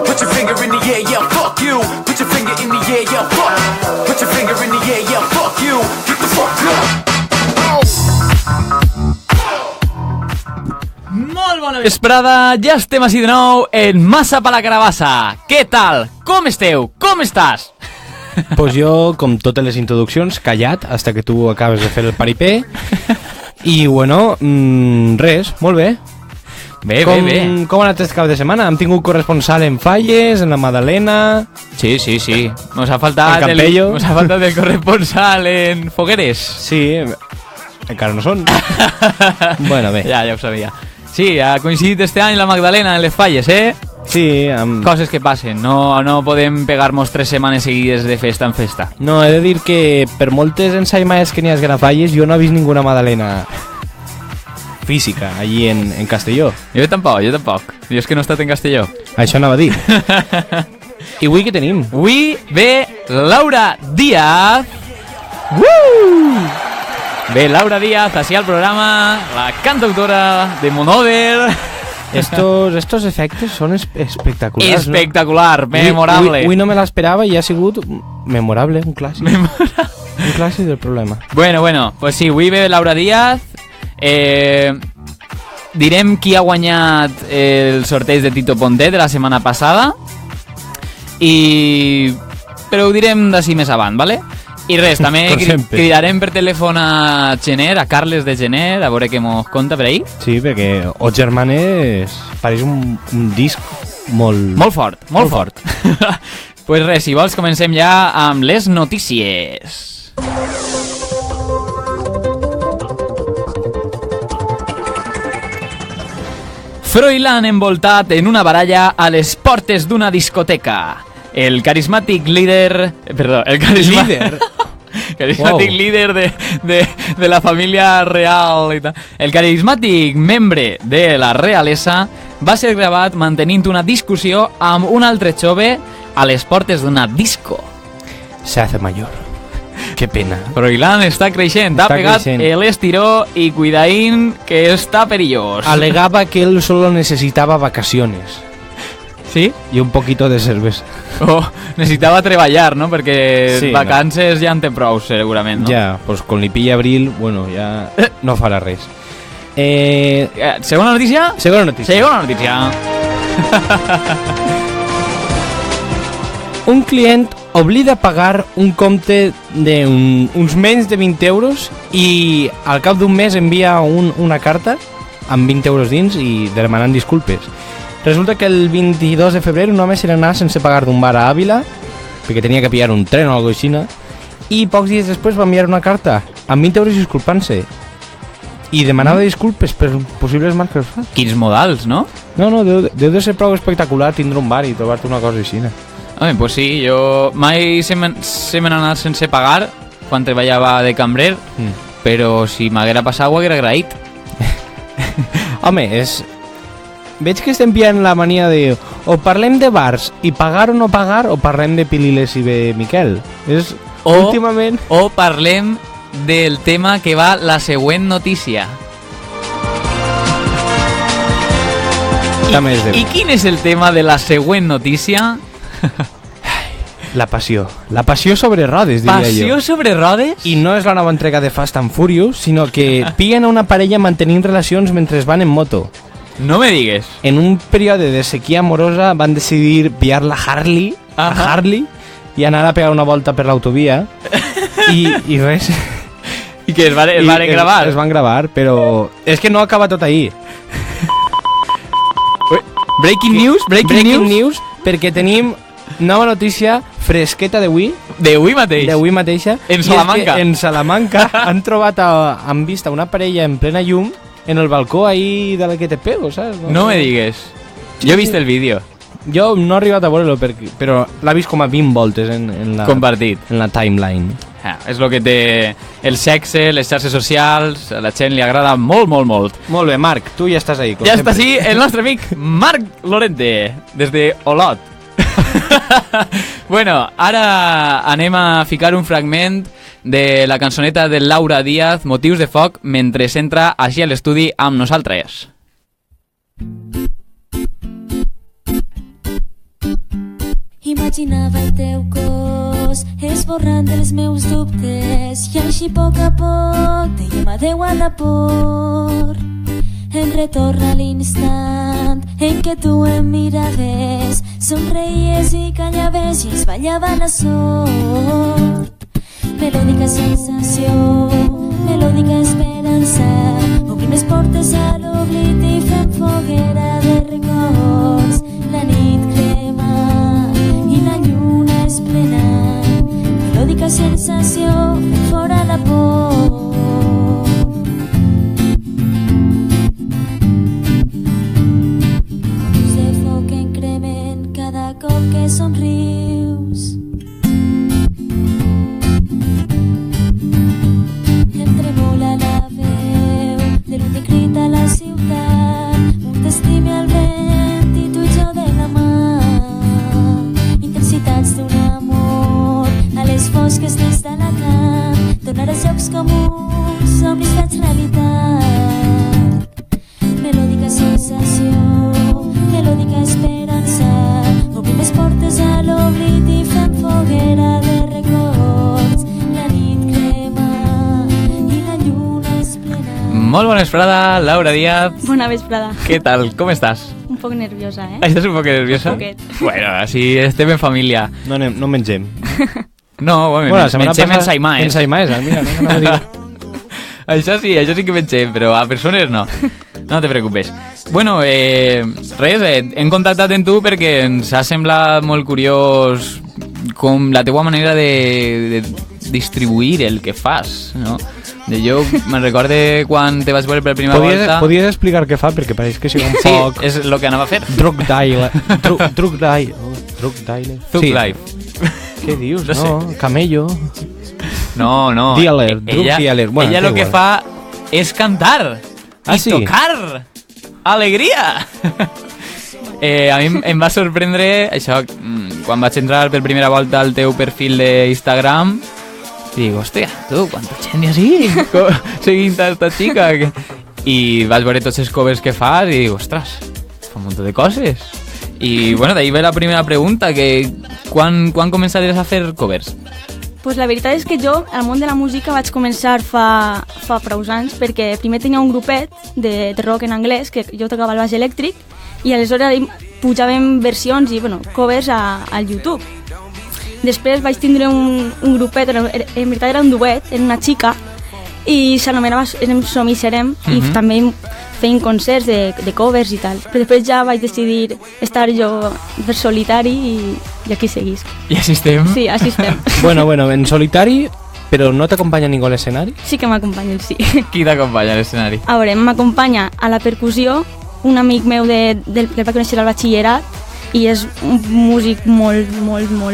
Put your finger in the air, yeah, fuck you. Put your finger in the air, yeah, fuck. Put your finger in the air, yeah, fuck you. Get the fuck up. Molt bona vesprada, ja estem així de nou en Massa pa la Carabassa. Què tal? Com esteu? Com estàs? Pues jo, com totes les introduccions, callat hasta que tu acabes de fer el paripé. I bueno, res, molt bé. Bé. Com ha anat el cap de setmana? Hem tingut corresponsal en Falles, en la Madalena... Sí. Nos ha faltat el corresponsal en Fogueres. Sí, encara no són. Bueno, bé. Ja ho sabia. Sí, ha coincidit este any la Magdalena en les Falles, eh? Sí, Coses que passen, no podem pegar-nos 3 setmanes seguides de festa en festa. No, he de dir que per moltes ensaïmades que n'hi ha a Falles, jo no he vist ninguna Madalena física allí en Castelló. Jo tampoc. Jo és que no he estat en Castelló. Això anava a dir. I avui què tenim? Avui ve Laura Díaz. Ve Laura Díaz hacia el programa, la cantautora de Monover. Estos efectos son espectaculares. Espectacular, ¿no? memorable. Avui no me l'esperava i ha sigut memorable, un clàssic. Un clàssic del problema. Bueno, pues sí, avui ve Laura Díaz. Direm qui ha guanyat el sorteig de Tito Pontet de la setmana passada. Però ho direm d'ací més avant, ¿vale? I res, també cridarem per telèfon a Gener, a Carles de Gener, a veure què mos conta per ahí. Sí, perquè O Germanes pareix un disc molt fort. Pues res, si vols comencem ja amb les notícies. Froilán envoltat en una baralla a les portes d'una discoteca. El carismàtic líder de la família real i tal. El carismàtic membre de la realesa va ser gravat mantenint una discussió amb un altre jove a les portes d'una disco. Se hace mayor. Qué pena. Froilán està creixent, ha pegat l'estiró i cuidaín que està perillós. Alegaba que él solo necesitaba vacaciones. ¿Sí? Y un poquito de cerveza. Necesitava treballar, ¿no? Perquè sí, vacances ja en té prou, segurament, ¿no? Ja, pues con li pilla abril, bueno, ja no farà res. Segona notícia? Segona notícia. Un client oblida pagar un compte d'uns menys de 20 euros i al cap d'un mes envia una carta amb 20 euros dins i demanant disculpes. Resulta que el 22 de febrer un home se n'anà sense pagar d'un bar a Ávila perquè tenia que pillar un tren o alguna cosa així i pocs dies després va enviar una carta amb 20 euros disculpant-se i demanava disculpes per possibles marques. Quins modals, no? No, deu de ser prou espectacular tindre un bar i trobar-te una cosa així. Home, pues sí, jo mai se me n'ha anat sense pagar quan treballava de cambrer, però si m'haguera passat ho haguera agraït. Home, veig que estem pillant la mania de o parlem de bars i pagar o no pagar o parlem de Pililes i de Miquel. Últimament... O parlem del tema que va la següent notícia. I quin és el tema de la següent notícia? La passió. La passió sobre rodes, diria jo. Passió sobre rodes? I no és la nova entrega de Fast and Furious, sinó que pillen a una parella mantenint relacions mentre van en moto. No me digues. En un període de sequia amorosa van decidir pillar la Harley i anar a pegar una volta per l'autovia i res. I que es van gravar? Es van gravar, però és que no acaba tot ahir. Breaking news, perquè tenim nova notícia fresqueta d'avui. D'avui mateix? D'avui mateixa. En Salamanca. En Salamanca han vist una parella en plena llum en el balcó ahí de la que te pego, ¿sabes? No me digues. Jo he vist el vídeo. Jo no he arribat a veure-lo, però l'ha vist com a 20 voltes en la... Compartit. En la timeline. És el que té el sexe, les xarxes socials, a la gent li agrada molt. Molt bé, Marc, tu ja estàs ahí. Ja està així el nostre amic Marc Lorente, des de Olot. Bueno, ara anem a ficar un fragment de la cançoneta de Laura Díaz, Motius de foc, mentre entra així a l'estudi amb nosaltres. Imaginava el teu cos esborrant els meus dubtes i així a poc dèiem adeu a la por. Em retorna l'instant en què tu em miraves, somreies i callaves i es ballava la sort. Melòdica sensació, melòdica esperança, obrim les portes a l'oblit i fem foguera de records. La nit crema i la lluna és plena, melòdica sensació, fem fora la por. Cop que somrius em tremola la veu de l'últim crit a la ciutat, un t'estime al vent i tu i jo de la mà, intensitats d'un amor a les fosques des d'Alacant, tornar als jocs comuns, somnis fets realitat. Melòdica sensació, melòdica esperança, obrim les portes a l'oblit i fem foguera de records. La nit crema i la lluna és plena. Molt bona vesprada, Laura Díaz. Bona vesprada. Què tal? Com estàs? Un poc nerviosa, eh? Estàs un poc nerviosa? Un poquet. Bueno, així estem en família. No mengem. No, bueno, mengem ensaimaes. Ensaimaes, mira, no dic. Això sí que mengem, però a persones no. No te preocupes. Bueno, res, hem contactat amb tu perquè ens ha semblat molt curiós com la teua manera de distribuir el que fas, no? Jo me'n recorde quan te vaig veure per primera volta... Podies explicar què fa? Perquè pareix que sigui un poc... Sí, és el que anava a fer. Drug dialer. Thug Life. Què dius? No sé. No, camello. No. Dealer, drug dealer. Bueno, ella lo que fa és cantar. I sí? tocar. Alegria. A mi em va sorprendre això quan vaig entrar per primera volta al teu perfil d'Instagram i dic, hòstia, tu, quanta gent hi ha així seguint esta xica. I vaig veure tots els covers que fas i dic, ostres, fa un munt de coses. I bueno, d'ahí ve la primera pregunta, que quan començaries a fer covers? Pues la veritat és que jo al món de la música vaig començar fa prou anys, perquè primer tenia un grupet de rock en anglès, que jo tocava el baix elèctric, i aleshores pujàvem versions i covers al YouTube. Després vaig tindre un grupet, en veritat era un duet, era una xica, i s'anomenava Som i Serem, i també feien concerts de covers i tal. Però després ja vaig decidir estar jo per solitari i aquí seguís. I així estem? Sí, així estem. Bueno, en solitari, però no t'acompanya ningú a l'escenari? Sí que m'acompanya, sí. Qui t'acompanya a l'escenari? A veure, m'acompanya a la percussió un amic meu que va conèixer al batxillerat i és un músic molt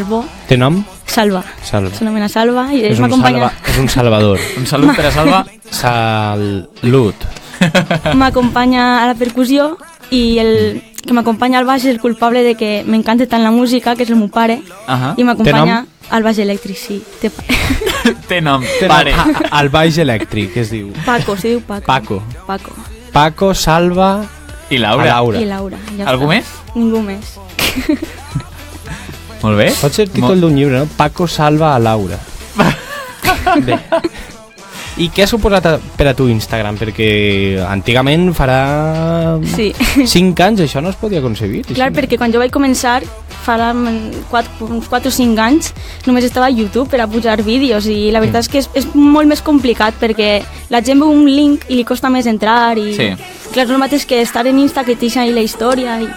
bo. Té nom? Salva. S'anomena Salva i és m'acompanya... És un salvador. Un salut per a Salva. Salut. M'acompanya a la percussió i el que m'acompanya al baix és el culpable de que m'encanta tant la música, que és el meu pare, i m'acompanya al baix elèctric, sí. Té nom, pare. Al baix elèctric, es diu? Paco, se diu Paco. Paco, Salva i Laura. I Laura. Ja algú més? Ningú més. Molt bé. Pot ser el títol d'un llibre, no? Paco salva a Laura. Bé. I què ha suposat per a tu Instagram? Perquè antigament farà 5 anys això no es podia concebir. Clar, perquè quan jo vaig començar, farà uns 4 o 5 anys, només estava a YouTube per a pujar vídeos i la veritat és que és molt més complicat perquè la gent veu un link i li costa més entrar i... Sí. Clar, no és el mateix que estar en Insta que t'eixa ahí la història i...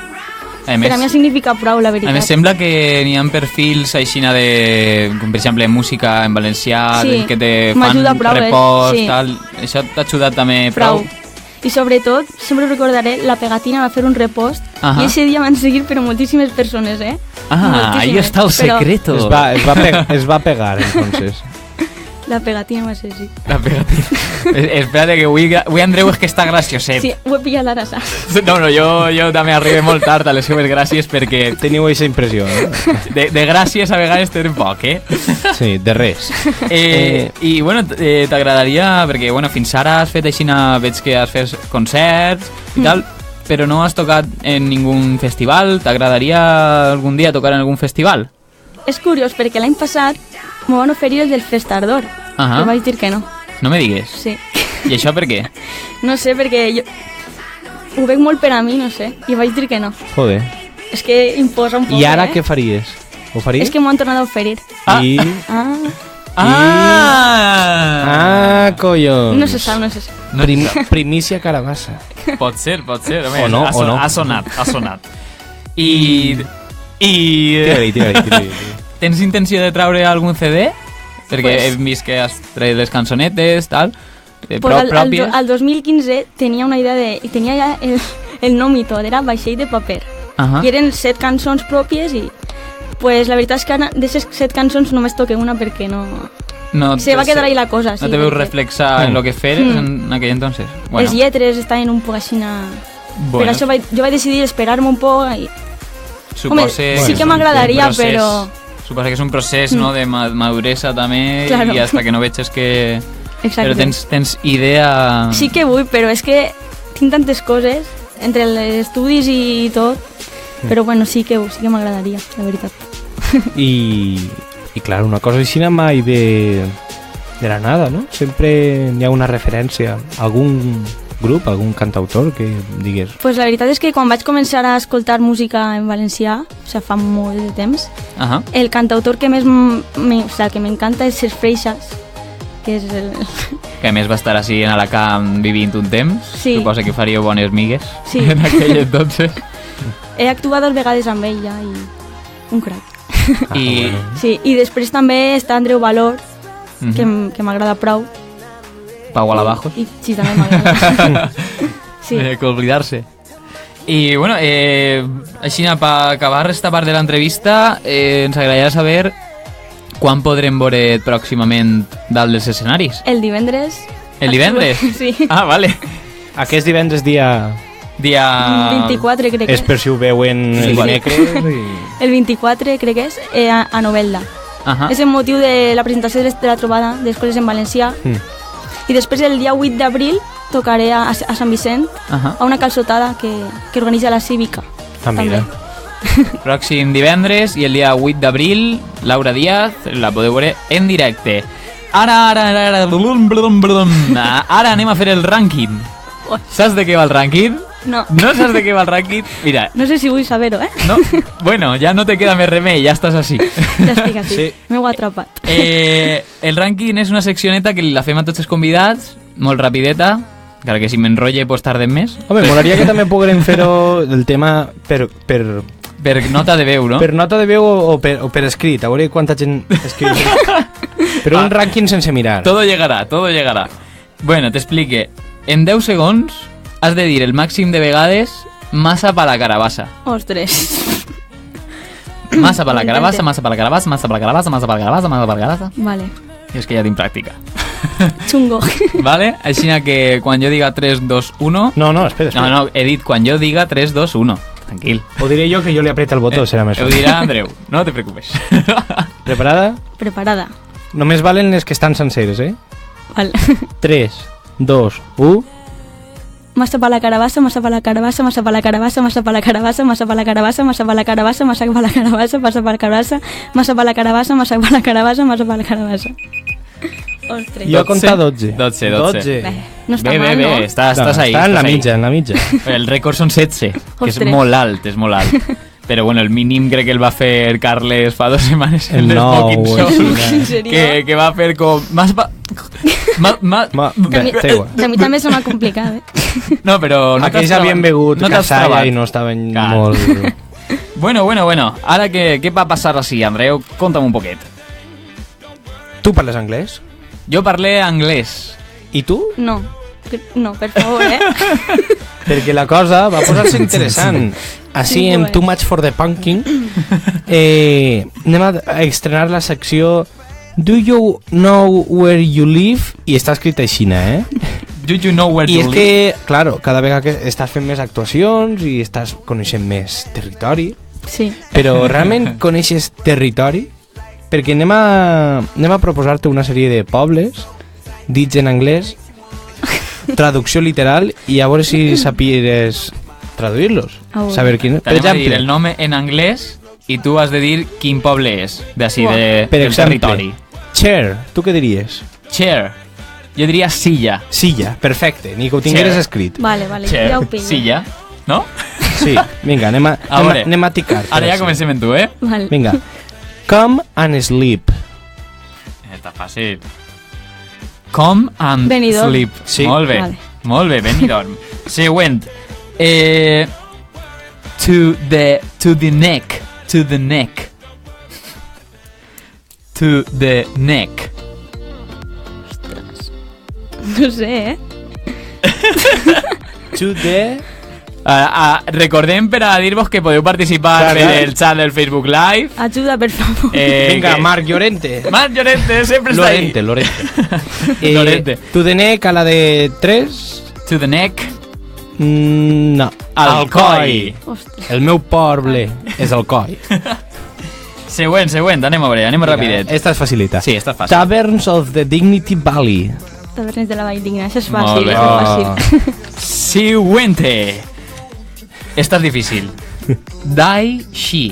Per a mi significa prou, la veritat. A més, sembla que n'hi ha perfils aixina de, com per exemple, música en valencià, que te fan repost, tal. Això t'ha ajudat també prou. I sobretot, sempre recordaré, la Pegatina va fer un repost i ese dia van seguir però moltíssimes persones, eh? Ahí està el secreto. Es va pegar, entonces. La Pegatina va ser, sí. La Pegatina. Espérate, que avui Andreu és que està gracioset. Sí, ho he pillat ara, saps? No, jo també arribo molt tard a les seves gràcies perquè... Teniu aquesta impressió, no? De gràcies a vegades tenen poc, eh? Sí, de res. I, bueno, t'agradaria... Perquè, bueno, fins ara has fet així, veig que has fet concerts i tal, però no has tocat en ningun festival. T'agradaria algun dia tocar en algun festival? és curiós perquè l'any passat m'ho van oferir el del Festardor. Ahà. I vaig dir que no. No me digues. Sí. I això per què? No sé, perquè jo ho veig molt per a mi, no sé. I vaig dir que no. Joder. És que imposa un poc, I ara què faries? Ho faries? És que m'ho han tornat a oferir. I... Ah! collons. No se sap, no se sap. Primícia Carabassa. Pot ser, home. O no, ha, o no. ha sonat. I... Tira-li. Tens intenció de traure algun CD? Perquè Pues- hem vist que has tret les cançonetes, tal, Pues pròpies. al 2015 tenia una idea de... Tenia ja el nom i tot, era Vaixell de paper. Ahà. I eren 7 cançons pròpies i... Pues la veritat és que ara d'aquestes 7 cançons només toqué una perquè no... No, Se va quedar ahí la cosa. No sí, te veus perquè reflexar en lo que fer en aquell entonces. Les lletres estaven un poc així... Per això jo vaig decidir esperar-me un poc i... supose, sí que és m'agradaria, un procés- però... Suposa que és un procés, no, de maduresa també, Claro. i hasta que no veig és que... Exacte. Però tens idea... Sí que vull, però és que tinc tantes coses, entre els estudis i tot, però bueno, sí que m'agradaria, la veritat. I clar, una cosa així mai de la nada, no? Sempre hi ha una referència a algun grup, algun cantautor que digues... Pues la veritat és que quan vaig començar a escoltar música en valencià, o sigui, fa molt de temps, Ahà. el cantautor que més que m'encanta és Ses Freixas, que és el... Que a més va estar així en Alacant vivint un temps. Sí. Suposa que faríeu bones migues Sí. en aquell entonces. He actuat 2 vegades amb ell ja i un crac. I... Sí, i després també està Andreu Valor, que m'agrada prou. Pau Alabajos. I sí, també m'agrada. Sí. Que oblidarse. I bueno, així per acabar esta part de l'entrevista, ens agradaria saber quan podrem veure pròximament dalt dels escenaris. El divendres... El divendres? Sí. Ah, vale. Aquest divendres dia... Dia... 24 crec que És per si ho veuen Sí, el igual. dimecres i... El 24 crec que és a Novelda. Ahà. És el motiu de la presentació de la trobada d'escoles en valencià. I després el dia 8 d'abril tocaré a Sant Vicent Ahà. a una calçotada que organitza la Cívica. Ah, mira. Pròxim divendres i el dia 8 d'abril, Laura Díaz, la podeu veure en directe. Ara anem a fer el rànquing. Saps de què va el rànquing? No. No saps de què va el rànquing? Mira, No sé si vull saber-ho, eh? no? Bueno, ja no te queda més remei, ja estàs així. Ja estic així. Sí. M'heu atrapat. El rànquing és una seccioneta que la fem a tots els convidats, molt rapideta, encara que si m'enrotlle pues tardem més. Home, molaria que també poguérem fer-ho el tema per Per nota de veu, no? per nota de veu o per escrit, a veure quanta gent escriu. Però un rànquing sense mirar. Todo llegará, todo llegará. Bueno, t'explique. En 10 segons has de dir el màxim de vegades massa pa la carabassa. Ostres. Massa pa la carabassa, massa pa la carabassa, massa pa la carabassa, massa pa la carabassa, massa pa la carabassa. Vale. I és que ja tinc pràctica. Chungo. Vale? Així que quan jo diga 3, 2, 1... No, espera. No, he dit quan jo diga 3, 2, 1. Tranquil. Ho diré jo que jo li apreta el botó, serà més Ho fàcil. dirà Andreu, no te preocupes. Preparada? Preparada. Només valen les que estan senceres, eh? Vale. 3, 2, 1... Massa pa la carabassa, massa pa la carabassa, massa pa la carabassa, massa pa la carabassa, massa pa la carabassa, massa pa la carabassa, massa pa la carabassa, massa pa la carabassa, massa pa la carabassa, massa pa la carabassa, massa pa la carabassa. Ostres. Jo he comptat 12. 12. Bé, no està Bé, mal, no? estàs No, ahí. està en la estàs ahí. mitja, en la mitja. El rècord són 16, que és Ostres. molt alt, és molt alt. Però bueno, el mínim crec que el va fer Carles fa 2 setmanes El en el 9, Smoking o Show, així, ¿En serio? que va fer com... De mi, Té igual. de mi també sona complicat, eh? No, però... No Aquells t'has havien trabat- begut no t'has cassalla trabat. i no estaven Clar. molt... Bueno. Ara què va passar així, Andreu? Conta'm un poquet. Tu parles anglès? Jo parlé anglès. I tu? No, no, per favor, eh? Perquè la cosa va posar-se interessant. Així, Sí, en ho és. Too Much for the Punking, anem a estrenar la secció Do you know where you live? I està escrit així, eh? Do you know where I to és que, claro, cada vegada que estàs fent més actuacions i estàs coneixent més territori, Sí. però realment coneixes territori? Perquè anem a proposar-te una sèrie de pobles dits en anglès, traducció literal, i a veure si sapigues traduir-los. A veure. Saber quin... Per T'anem a dir exemple, el nom en anglès i tu has de dir quin poble és, d'ací, Uah. Per del exemple, territori. Cher, tu què diries? Cher. Jo diria Silla. Silla, perfecte, ni que ho tingueres Cher. escrit. Vale, vale, Cher, ja ho pillo. Silla. No? Sí, vinga, anem a ticar. Ara ja comencem amb tu, eh? Vale. Vinga. Come and sleep. Està fàcil. Come and Benidorm. sleep. Sí. Molt bé. Vale. Molt bé, Benidorm. Següent. To the neck. To the neck. To the neck. No sé, eh? To the... Recordem per a dir-vos que podeu participar Clar, en clar. el chat del Facebook Live. Ajuda, per favor. Vinga, que- Marc Llorente. Marc Llorente sempre està ahí. Lorente. Lorente. To the neck a la de 3... To the neck. No. Alcoi. Ostres. El meu poble és Alcoi. Següent, anem a veure, anem rapidet. Esta és facilita. Sí, està fàcil. Taverns of the Dignity Valley. Tavernes de la Vall Digna, això és Molt fàcil, bé. això és fàcil. Siguiente. Esta és difícil. Die she.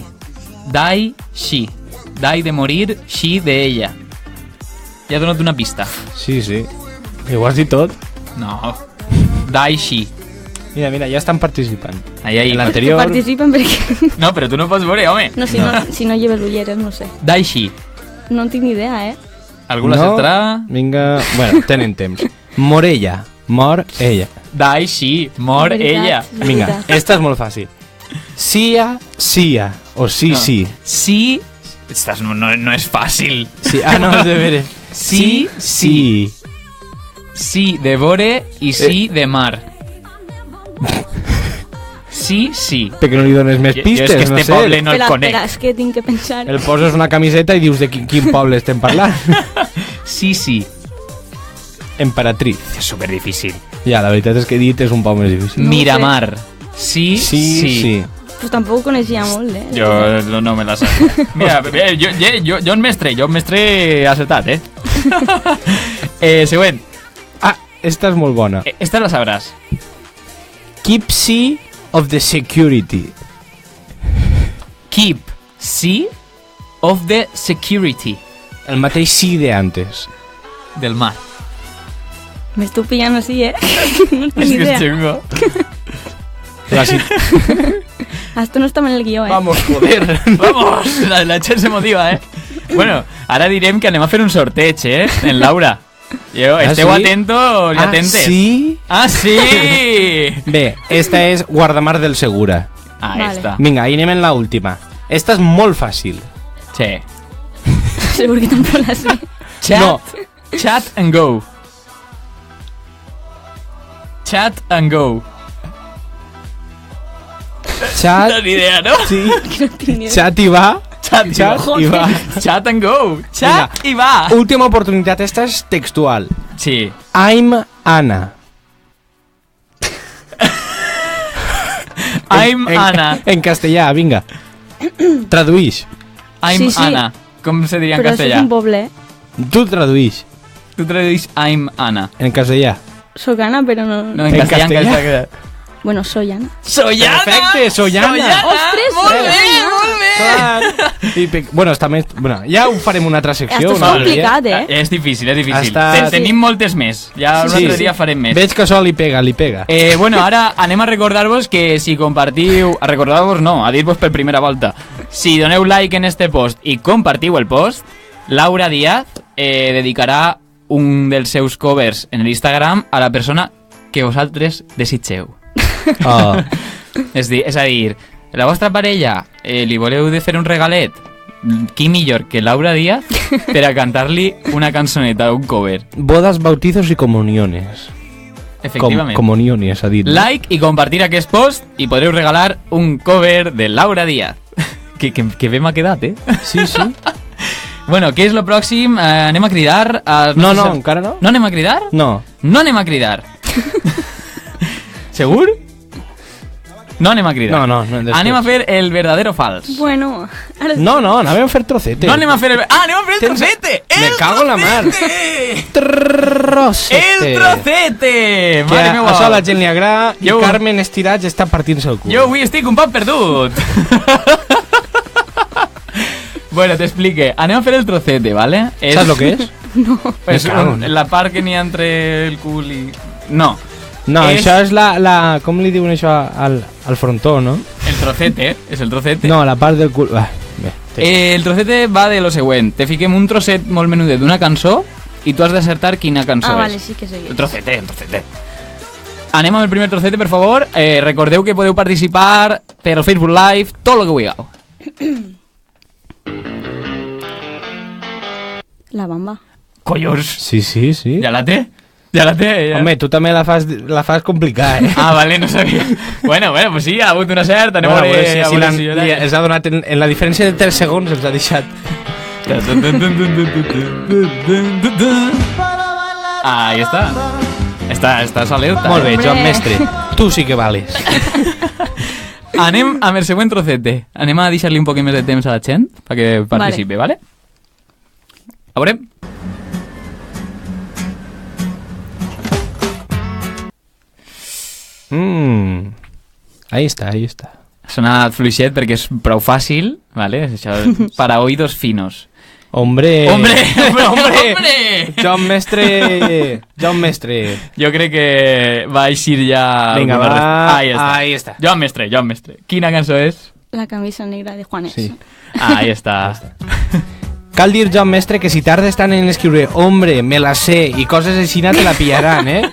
Die she. Die de morir, she de ella. Ja he donat una pista. Sí, sí. I ho has dit tot. No. Die she. Mira, mira, ja estan participant. Ahí. En l'anterior... Participen perquè... No, però tu no pots veure, home. No, si no lleves ulleres, no sé. Die she. No en tinc ni idea, eh? Algú l'acceptarà? Vinga... Bueno, tenen temps. Morella. Mor ella. Die she. Mor És veritat, ella. és Vinga, veritat. esta és molt fàcil. Sia, sia. O sí, No. sí. Sí. Estàs, no és fàcil. Sí. Ah, no, de veres. Sí, sí. Sí de vore i sí de mar. Sí, sí. Perquè no li dones més Jo pistes, és que no este sé. poble no el espera, conec. espera, és que tinc que pensar. El poses una camiseta i dius de quin poble estem parlant. Sí, sí. Emperatriz. És super difícil. Ja, la veritat és que dit és un poc més difícil. No ho sé. Miramar. Sí, Sí, sí. Pues tampoc ho coneixia molt, eh? Jo no me la sé. Mira, jo en mestre ha acertat, eh? Següent. Ah, esta és molt bona. Esta la sabràs. Keep sea of the security. Keep sea of the security. El mateix sí de antes. Del mar. Me estic pillant així, eh? No tinc És ni que és idea. xungo. Esto no estava en el guió, eh? Vamos, joder. Vamos, la gent se motiva, eh? Bueno, ara direm que anem a fer un sorteig, eh? En Laura. Esteu sí? atentos i atentes. sí? Ah, sí! Bé, esta és Guardamar del Segura. Ah, Vale. esta. Vinga, ahí anem en la última. Esta és molt fàcil. Sí. Segur que tampoc la sé. Chat, No. chat and go. Chat and go. Chat, No ni idea, no? sí. Que no tinc ni idea. Chat i va. Chat, Chat i va. Chat and go. Chat i va. Última oportunitat, esta és textual. Sí. I'm Anna. I'm Anna. En castellà, vinga. Traduïix. I'm Sí, sí. Anna. Com se diria en Però això és castellà? un poble, eh? Tu traduïix. Tu traduïs I'm Anna. En castellà. Soc Anna, però no... No, en En castellà, castellà. Bueno, soy Anna. Soyana! Perfecte, Soyana. Ostres, Molt Soyana. bé, molt bé! Clar. Bueno, està més... Bueno, ja ho farem una altra secció. Esto és una altre dia. complicat, eh? És difícil, és difícil. Està- Tenim moltes més. Ja un altre dia farem més. Veig que això li pega, li pega. Bueno, ara anem a recordar-vos que si compartiu... A recordar-vos no, a dir-vos per primera volta. Si doneu like en este post i compartiu el post, Laura Díaz dedicarà un dels seus covers en l'Instagram a la persona que vosaltres desitgeu. Oh. És a dir, la vostra parella li voleu de fer un regalet? Qui millor que Laura Díaz per a cantar-li una cançoneta, un cover? Bodas, bautizos i comuniones. Efectivament. Comuniones, ha dit. Like i compartir aquest post i podreu regalar un cover de Laura Díaz. Que bé m'ha quedat, eh? Sí, sí. Bueno, què és lo pròxim? Anem a cridar... No, no, encara no. No anem a cridar? No. No anem a cridar. Segur? No anem a cridar. No, després. Anem a fer el verdadero fals. Bueno, ara... No, anàvem a fer trocete. No anem a fer el... Ah, anem a fer el Tens- trocete! Me cago en la mar. Trocete. El trocete! Que Mare meva. això a la gent li agrada i Jo- Carmen Estirats està partint-se el cul. Jo avui estic un poc perdut. Bueno, t'explique. Anem a fer el trocete, ¿vale? Saps lo que és? És Me cago en- la part que n'hi ha entre el cul i... No. No, És- això és la... Com li diuen això al frontó, no? El trocete, és el trocete. No, la part del cul... Ah, bé, El trocete va de lo següent. Te fiquem un trosset molt menudet d'una cançó i tu has d'acertar quina cançó Ah, és. vale, sí que sé. El trocete. Anem amb el primer trocete, per favor. Recordeu que podeu participar per el Facebook Live, tot el que vulgueu. La bamba. Collons. sí, sí. Ja la té? Ja la té? Ja. Home, tu també la fas complicada, eh? Ah, vale, no sabia. Bueno, pues sí, ha hagut una certa. Anem a Bueno, veure si els ha donat en la diferència de 3 segons els ha deixat. Ahí està. Estàs alerta. Molt bé, Hombre. Joan Mestre, tu sí que vales. Anem amb el següent trocete. Anem a deixar-li un poc més de temps a la gent perquè participi, vale? A veure. Ahí está. Ha sonat fluixet perquè és prou fàcil, vale? Això és para oídos finos. Hombre. ¡Hombre! Joan Mestre. Jo crec que va eixir ja... Vinga, alguna va. Ahí està. Joan Mestre. Quina cançó és? La camisa negra de Juanes. Sí. Ahí està. Cal dir, Joan Mestre, que si tardes tant en escriure hombre, me la sé i coses així te la pillaran, eh?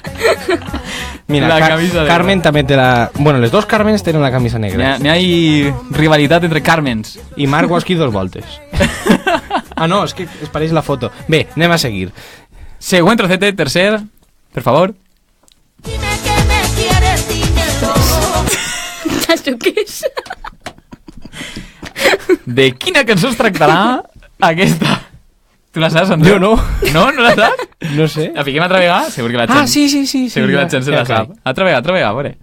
Mira, La camisa negra. Carmen també té la... Bueno, les dos Carmens tenen la camisa negra. N'hi ha rivalitat entre Carmens. I Marc Guasqui 2 voltes. Ah, no, és que es pareix la foto. Bé, anem a seguir. Següent trocete, tercer, per favor. Saps tu què és? De quina cançó es tractarà aquesta? Tu la saps, Andreu? Jo no. No? No la saps? No sé. La fiquem altra vegada? Segur que la gent... Ah, sí. Segur que la gent se la sap. Altra vegada, a veure.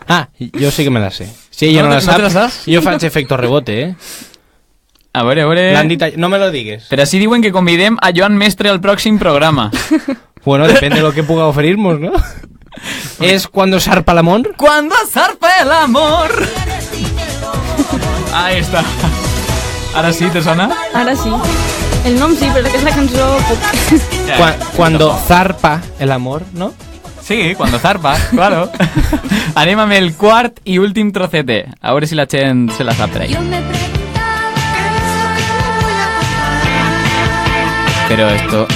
Ah, jo sí que me la sé. Si ella no, No la te- sap, no te la saps? jo faig efecto rebote, eh? A veure... L'han dit... No me lo digues. Però així diuen que convidem a Joan Mestre al pròxim programa. Bueno, depende de lo que puga oferirnos, ¿no? ¿Es cuando zarpa el amor? Cuando zarpa el amor. Ahí está. Ara sí, te sona? Ara sí. El nom sí, però que és la cançó... Cuando zarpa el amor, ¿no? Sí, cuando zarpa, claro. Anem amb el quart i últim trocete. A veure si la gent se la sap per ahí. Pero esto...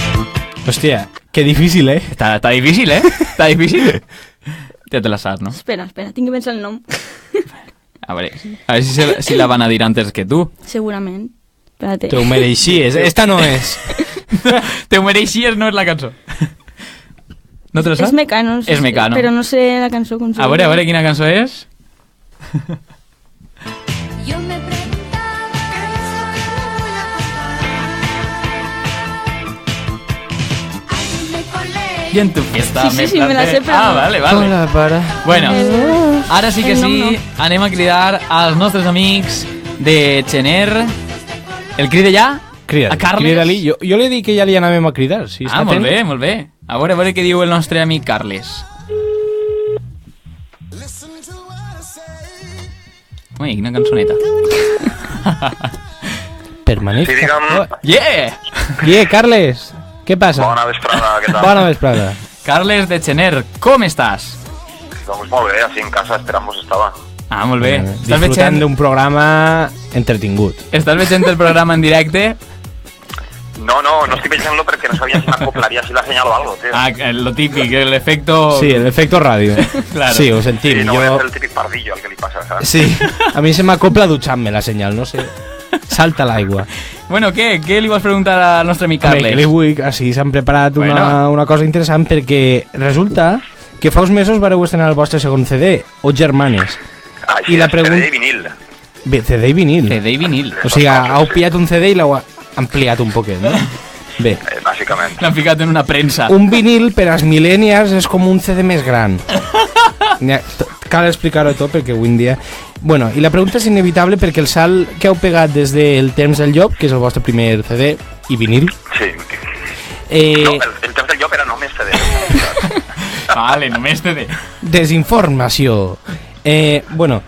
Hostia, qué difícil, ¿eh? Está difícil, ¿eh? Está difícil. Ja te la saps, no? Espera, tinc que pensar el nom. A veure si la van a dir antes que tu. Segurament. Espérate. Te ho mereixies. Esta no és. Te ho mereixies no és la cançó. No te la saps? És Mecano. És Mecano. Però no sé la cançó com A veure quina cançó és. I en tu fiesta Sí, me la sé, però Ah, no. vale. Hola, para. Bueno, ara sí que El nom sí, no. anem a cridar als nostres amics de Xener. El cride ja? Crida-li. A Carles? Crida-li. Jo li he dit que ja li anàvem a cridar. Si Ah, està molt atent. bé, molt bé. A veure què diu el nostre amic Carles. Ui, quina cançoneta. Permanezca. Sí, digue'm. Yeah! Bien, Carles. Què passa? Bona vesprada, què tal? Bona vesprada. Carles de Xener, com estàs? Doncs molt bé, així en casa esperant-vos estava. Ah, molt bé. Estàs Disfrutant veient, d'un programa entretingut. estàs veient el programa en directe? No estic veient-lo perquè no sabia si m'acoplaria si la senyal o algo, tio. Ah, lo típic, el efecto... Sí, el efecto ràdio. Claro. Sí, ho sentim. Sí, no jo... és el típic pardillo el que li passa, saps? Sí, a mi se m'acopla dutxant-me la senyal, no sé. Salta l'aigua. Bueno, què li vols preguntar al nostre amic Home, Carles? que li vull, així s'han preparat una cosa interessant perquè resulta que fa uns mesos vareu estrenar el vostre segon CD, O Germanes. Ah, I la CD pregunta- i vinil. Bé, CD i vinil. CD i vinil. O sigui, heu pillat un CD i l'heu ampliat un poquet, no? Bé, Bàsicament. L'han ficat en una premsa. un vinil per als millennials és com un CD més gran. Cal explicar-ho tot perquè avui en dia... Bueno, i la pregunta és inevitable perquè el salt que heu pegat des del Temps del Llop, que és el vostre primer CD i vinil, Sí. eh, No, el temps del llop era només CD. Vale, només CD. desinformació. Bueno,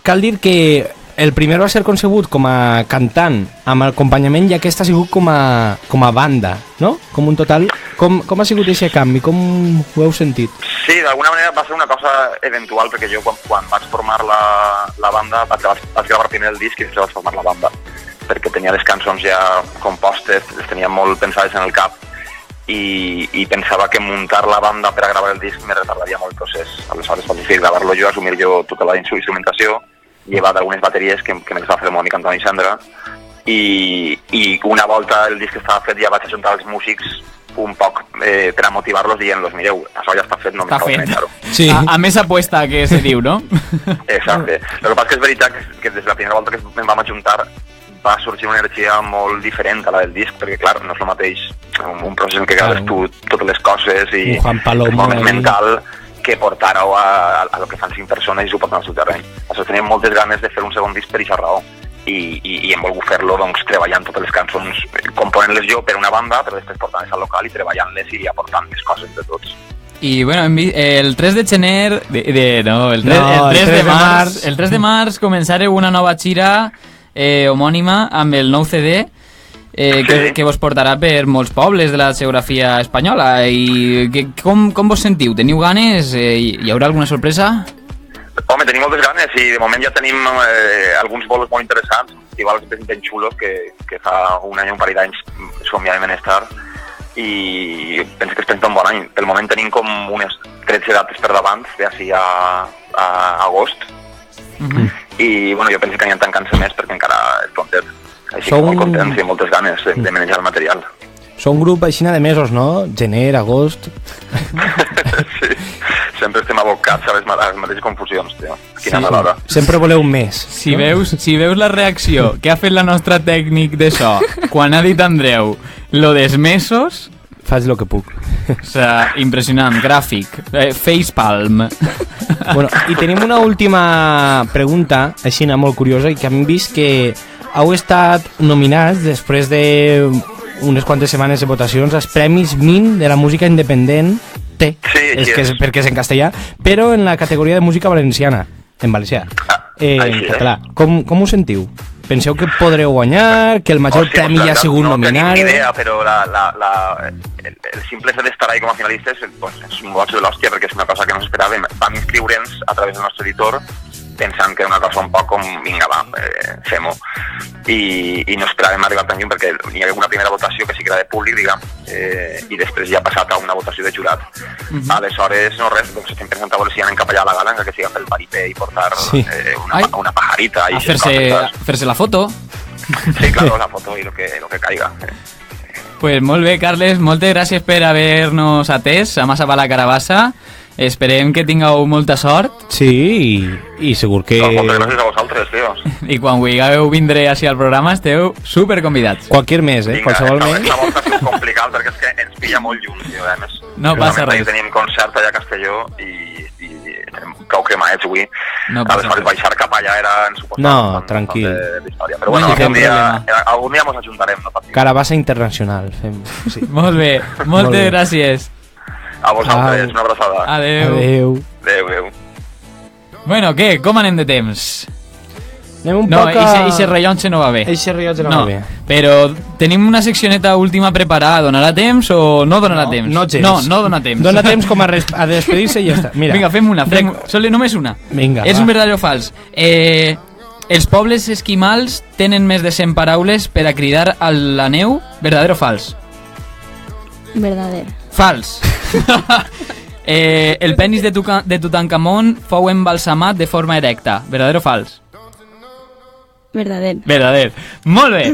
cal dir que el primer va ser concebut com a cantant amb acompanyament i aquest ha sigut com a banda, no? Com un total. Com ha sigut aquest canvi? Com ho heu sentit? Sí, d'alguna manera va ser una cosa eventual, perquè jo quan vaig formar la banda vaig gravar primer el disc i després vaig formar la banda, perquè tenia les cançons ja compostes, les tenia molt pensades en el cap i pensava que muntar la banda per a gravar el disc me retardaria molt el procés. Aleshores vaig decidir gravar-lo jo, assumir jo tota la instrumentació, llevat algunes bateries que me les va fer el meu amic Antoni Sandra i una volta el disc estava fet ja vaig ajuntar els músics un poc per a motivar-los dient-los, mireu, això ja està fet, no me cal menjar-ho. Sí. A més apuesta que se diu, no? Exacte. El que passa que és veritat que des de la primera volta que ens vam ajuntar va sorgir una energia molt diferent a la del disc, perquè clar, no és el mateix un procés en què graves tu totes les coses i és molt més mental que portar-ho a lo que fan 5 persones i s'ho porten al seu terreny. Aleshores teníem moltes ganes de fer un segon disc per aquesta raó i hem volgut fer-lo doncs, treballant totes les cançons, component-les jo per una banda, però després portant-les al local i treballant-les i aportant més coses de tots. I bueno, el 3 de gener el 3 de març començareu una nova gira homònima amb el nou CD que vos portarà per molts pobles de la geografia espanyola. I com vos sentiu? Teniu ganes? Hi haurà alguna sorpresa? Home, tenim moltes ganes i de moment ja tenim alguns bolos molt interessants, festivals ben xulos que fa un any o un parell d'anys somiàvem en estar i penso que es presenta un bon any. Pel moment tenim com unes 13 dates per davant, d'ací a agost, i bueno, jo penso que aniran tancant-se més perquè encara és prontet. Així que molt contents i moltes ganes de manejar el material. Són un grup així de mesos, no? Gener, agost... Sí, sempre estem abocats a les mateixes confusions, tio. Quina malada. Sempre voleu més. Si veus la reacció que ha fet la nostra tècnic de so quan ha dit Andreu lo des mesos... Faig lo que puc. O sea, impressionant, gràfic, facepalm. Bueno, i tenim una última pregunta, així molt curiosa, i que hem vist que heu estat nominats després de unes quantes setmanes de votacions als Premis MIN de la música independent perquè és en castellà, però en la categoria de música valenciana, en valencià, en català. Com ho sentiu? Penseu que podreu guanyar, que el major premi ja ha sigut nominar? No tenim ni idea, però el simple fet d'estar ahí com a finalistes és un goig de l'hòstia, perquè és una cosa que no s'esperàvem. Vam inscriure'ns a través del nostre editor pensant que era una cosa un poc com, vinga, va, fem-ho. I no esperàvem arribar tan lluny perquè hi havia una primera votació que sí que era de públic, diguem, i després ja ha passat a una votació de jurat. Aleshores, no res, doncs estem pensant a veure si anem cap allà a la gala, que sigui fer el paripé i portar una pajarita. A fer-se la foto. Sí, claro, la foto i lo que caiga. Pues molt bé, Carles, moltes gràcies per haver-nos atès a Massa Bala Carabassa. Esperem que tingueu molta sort. Sí, i segur que... Moltes gràcies a vosaltres, tios. I quan vulgueu vindre així al programa esteu superconvidats. Qualquier mes, qualsevol mes. Esta volta ha sigut complicat perquè és que ens pilla molt lluny, tio. A més, no passa res. Tenim concert allà a Castelló i prou cremats avui. No passa res. Baixar cap allà era insuportable. No, tranquil. Però bueno, algun dia mos ajuntarem. Carabassa internacional. Sí. Molt bé, moltes gràcies. A vosaltres, una abraçada. Adeu. Adeu. Bueno, què? Com anem de temps? Anem un poc a... Eixe rellotge no va bé. Eixe rellotge no va bé. Però tenim una seccioneta última preparada. Donarà temps o no donarà temps? No gens. No dona temps. Dona temps com a despedir-se i ja està. Mira. Vinga, fem una. Només una. Vinga, és un verdadero o fals. Els pobles esquimals tenen més de 100 paraules per a cridar a la neu. Verdadero o fals? Verdader. Fals. El penis de Tutankamon fou embalsamat de forma erecta. Verdadero o fals? Verdader. Molt bé.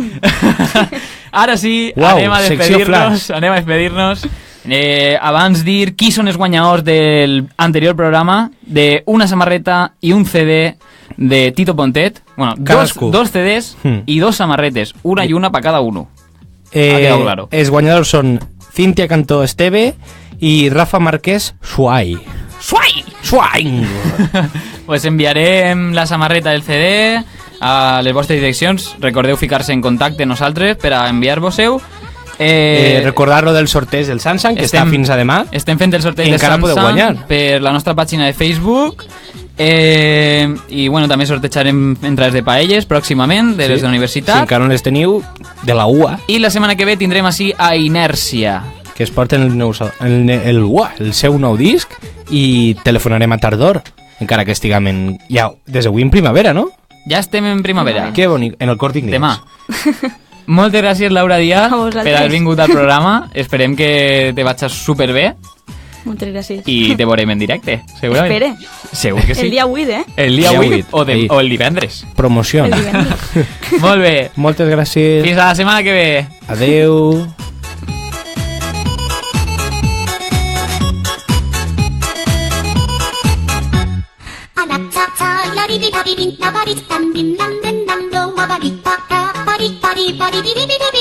Ara sí, anem a despedir-nos. Abans dir qui són els guanyadors del anterior programa d'una samarreta i un CD de Tito Pontet. Bueno, dos CDs i dos samarretes, una i una per cada uno. Ha quedat claro. Els guanyadors són Cintia Cantó Esteve i Rafa Márquez Suai. Pues enviarem la samarreta del CD a les vostres direccions. Recordeu ficar-se en contacte amb nosaltres per a enviar-vos-heu. Recordar-lo del sorteig del Samsung, que està fins a demà. Estem fent el sorteig del Samsung per la nostra pàgina de Facebook. I bueno, també sortejarem entrades de paelles pròximament, de les de la Si universitat. encara no les teniu, de la UA, I la setmana que ve tindrem així a Inèrcia. que es porten el seu nou disc, i telefonarem a Tardor, encara que estiguem ja des d'avui en primavera, no? Ja estem en primavera. Que bonic, en el Corte Inglés. Demà. Moltes gràcies, Laura Díaz, A vosaltres. per haver vingut al programa. Esperem que te vagis superbé Moltes gràcies. i te veurem en directe, segurament. Espere. Segur que sí. El dia 8, eh? El dia El dia 8 8. o el divendres. Promociona. El divendres. Molt bé. Moltes gràcies. Fins a la setmana que ve. Adeu. Bari bari bari bari bari bari bari bari bari bari bari bari